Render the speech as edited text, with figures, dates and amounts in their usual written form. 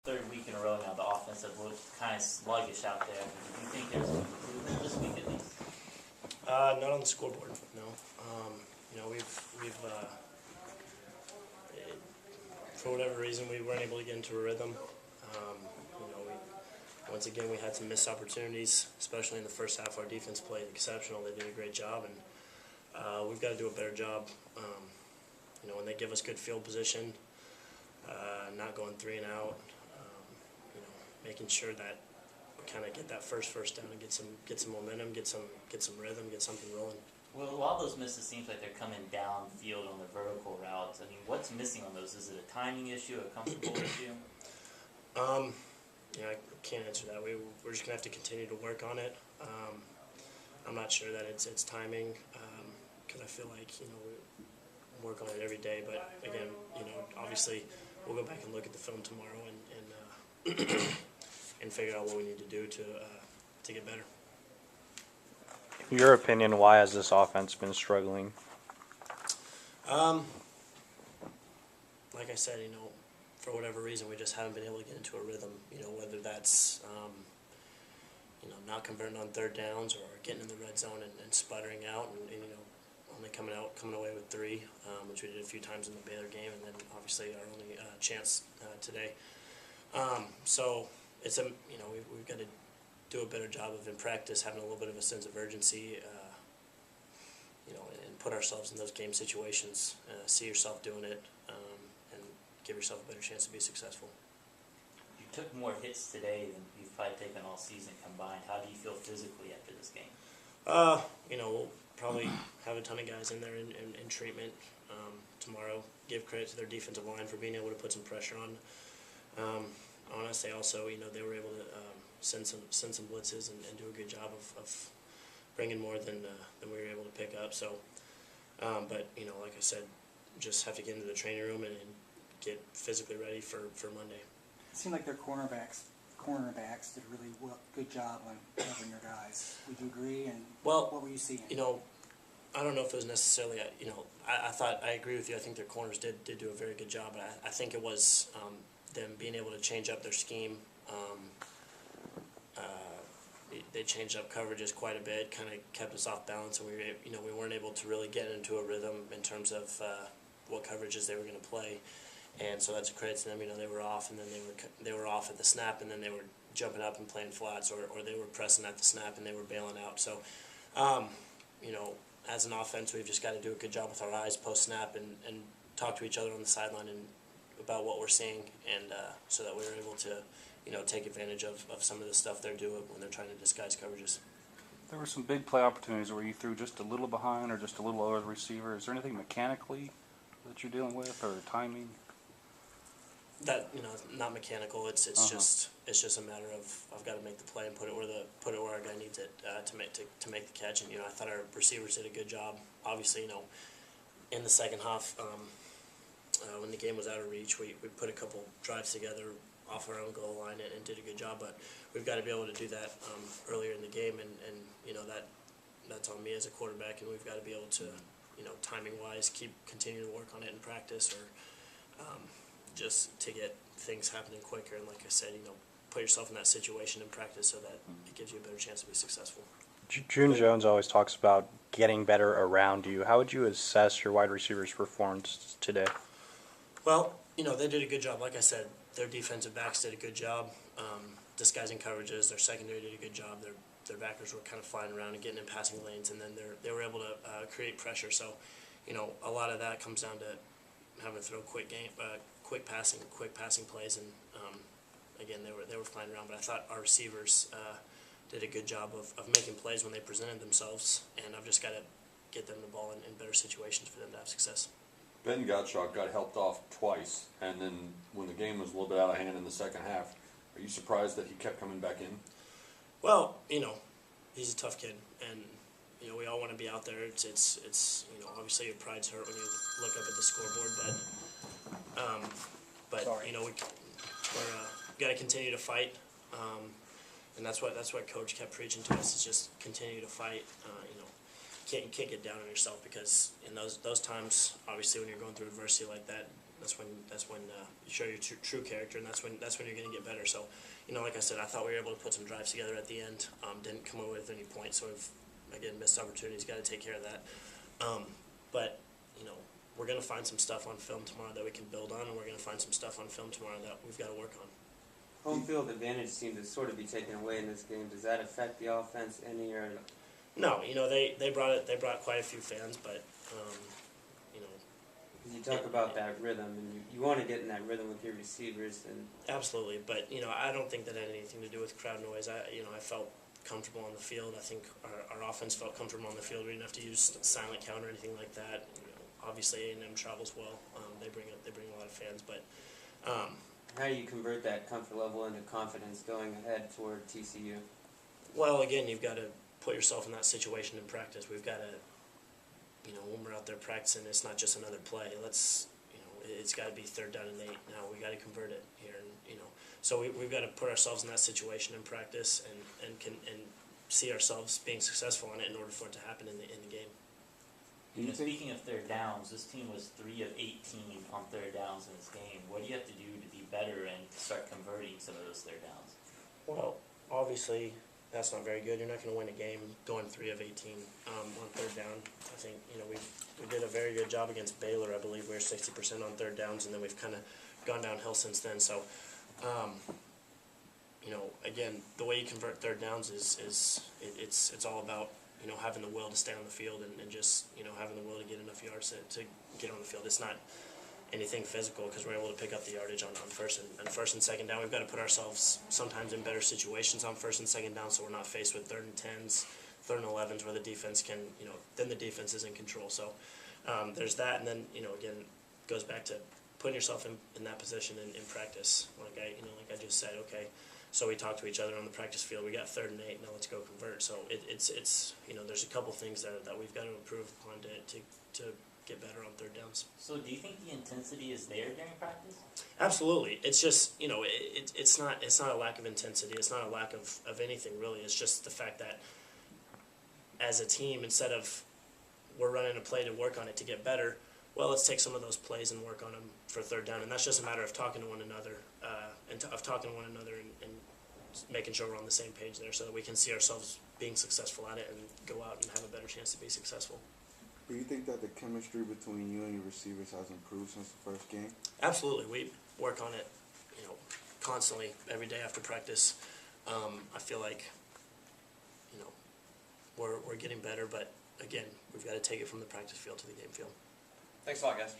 third week in a row now, the offense has looked kind of sluggish out there. Do you think there's improvement this week at least? Not on the scoreboard, no. We've for whatever reason, we weren't able to get into a rhythm. Once again, we had some missed opportunities, especially in the first half. Our defense played exceptional. They did a great job, and we've got to do a better job. When they give us good field position, not going 3 and out, making sure that we kind of get that first down and get some momentum, get some rhythm, get something rolling. Well, a lot of those misses seems like they're coming downfield on the vertical routes. I mean, what's missing on those? Is it a timing issue, a comfortable issue? I can't answer that. We're just gonna have to continue to work on it. I'm not sure that it's timing because I feel like we work on it every day. But again, obviously we'll go back and look at the film tomorrow and and figure out what we need to do to get better. In your opinion, why has this offense been struggling? Like I said, for whatever reason, we just haven't been able to get into a rhythm. Whether that's not converting on third downs or getting in the red zone and sputtering out, and only coming away with 3, which we did a few times in the Baylor game, and then obviously our only chance today. So it's we've got to do a better job of in practice having a little bit of a sense of urgency, and put ourselves in those game situations, see yourself doing it, and give yourself a better chance to be successful. You took more hits today than you've probably taken all season combined. How do you feel physically after this game? We'll probably have a ton of guys in there in treatment tomorrow. Give credit to their defensive line for being able to put some pressure on. I want to say also, they were able to send some blitzes and do a good job of bringing more than we were able to pick up. So, but like I said, just have to get into the training room and get physically ready for Monday. It seemed like their cornerbacks did a really good job on covering your guys. Would you agree? And what were you seeing? I don't know if it was necessarily, I agree with you. I think their corners did do a very good job, but I think it was them being able to change up their scheme. They changed up coverages quite a bit, kind of kept us off balance, and we weren't able to really get into a rhythm in terms of what coverages they were going to play. And so that's a credit to them. They were off, and then they were off at the snap, and then they were jumping up and playing flats, or they were pressing at the snap and they were bailing out. So, as an offense, we've just got to do a good job with our eyes post snap and talk to each other on the sideline and about what we're seeing, and so that we were able to take advantage of some of the stuff they're doing when they're trying to disguise coverages. There were some big play opportunities where you threw just a little behind or just a little over the receiver. Is there anything mechanically that you're dealing with, or timing? That not mechanical. It's just a matter of I've got to make the play and put it where our guy needs it to make the catch. And I thought our receivers did a good job. Obviously, in the second half, when the game was out of reach, we put a couple drives together off our own goal line and did a good job. But we've got to be able to do that earlier in the game, and that's on me as a quarterback, and we've got to be able to timing wise continue to work on it in practice, or just to get things happening quicker. And like I said, put yourself in that situation in practice so that it gives you a better chance to be successful. June Jones always talks about getting better around you. How would you assess your wide receivers' performance today? Well, they did a good job. Like I said, their defensive backs did a good job disguising coverages. Their secondary did a good job. Their backers were kind of flying around and getting in passing lanes, and then they were able to create pressure. So, a lot of that comes down to having to throw quick passing plays, and again, they were flying around. But I thought our receivers did a good job of making plays when they presented themselves, and I've just got to get them the ball in better situations for them to have success. Ben Gottschalk got helped off twice, and then when the game was a little bit out of hand in the second half, are you surprised that he kept coming back in? Well, he's a tough kid, and we all want to be out there. It's obviously your pride's hurt when you look up at the scoreboard, but we got to continue to fight, and that's what Coach kept preaching to us, is just continue to fight. You can't get down on yourself, because in those times, obviously when you're going through adversity like that, That's when you show your true character, and that's when you're going to get better. So, like I said, I thought we were able to put some drives together at the end. Didn't come away with any points, so we've again missed opportunities. Got to take care of that. But we're going to find some stuff on film tomorrow that we can build on, and we're going to find some stuff on film tomorrow that we've got to work on. Home field advantage seemed to sort of be taken away in this game. Does that affect the offense any, or? No, they brought quite a few fans, but You talk about that rhythm, and you want to get in that rhythm with your receivers, and absolutely. But I don't think that had anything to do with crowd noise. I felt comfortable on the field. I think our offense felt comfortable on the field. We didn't have to use silent count or anything like that. Obviously, A&M travels well. They bring a lot of fans, but. How do you convert that comfort level into confidence going ahead toward TCU? Well, again, you've got to put yourself in that situation in practice. We've got to, when we're out there practicing, it's not just another play. It's got to be 3rd down and 8. Now we got to convert it here, and so we've got to put ourselves in that situation in practice and see ourselves being successful on it in order for it to happen in the game. Speaking of 3rd downs, this team was 3 of 18 on 3rd downs in this game. What do you have to do to be better and start converting some of those 3rd downs? Well, obviously, that's not very good. You're not going to win a game going 3 of 18 on 3rd down. I think we did a very good job against Baylor. I believe we were 60% on 3rd downs, and then we've kind of gone downhill since then. So, again, the way you convert 3rd downs is it's all about having the will to stay on the field and just having the will to get enough yards to get on the field. It's not anything physical because we're able to pick up the yardage on first and 2nd down. We've got to put ourselves sometimes in better situations on 1st and 2nd down, so we're not faced with 3rd and 10s, 3rd and 11s where the defense can then the defense is in control. So there's that, and then again it goes back to putting yourself in that position in practice. Like I just said, okay. So we talked to each other on the practice field. We got 3rd and 8. Now let's go convert. So it's there's a couple things that we've got to improve upon to get better on 3rd downs. So do you think the intensity is there during practice? Absolutely. It's just it's not a lack of intensity. It's not a lack of anything really. It's just the fact that as a team, instead of we're running a play to work on it to get better, well, let's take some of those plays and work on them for 3rd down. And that's just a matter of talking to one another and making sure we're on the same page there so that we can see ourselves being successful at it and go out and have a better chance to be successful. Do you think that the chemistry between you and your receivers has improved since the first game? Absolutely. We work on it, constantly every day after practice. I feel like, we're getting better, but again, we've got to take it from the practice field to the game field. Thanks a lot, guys.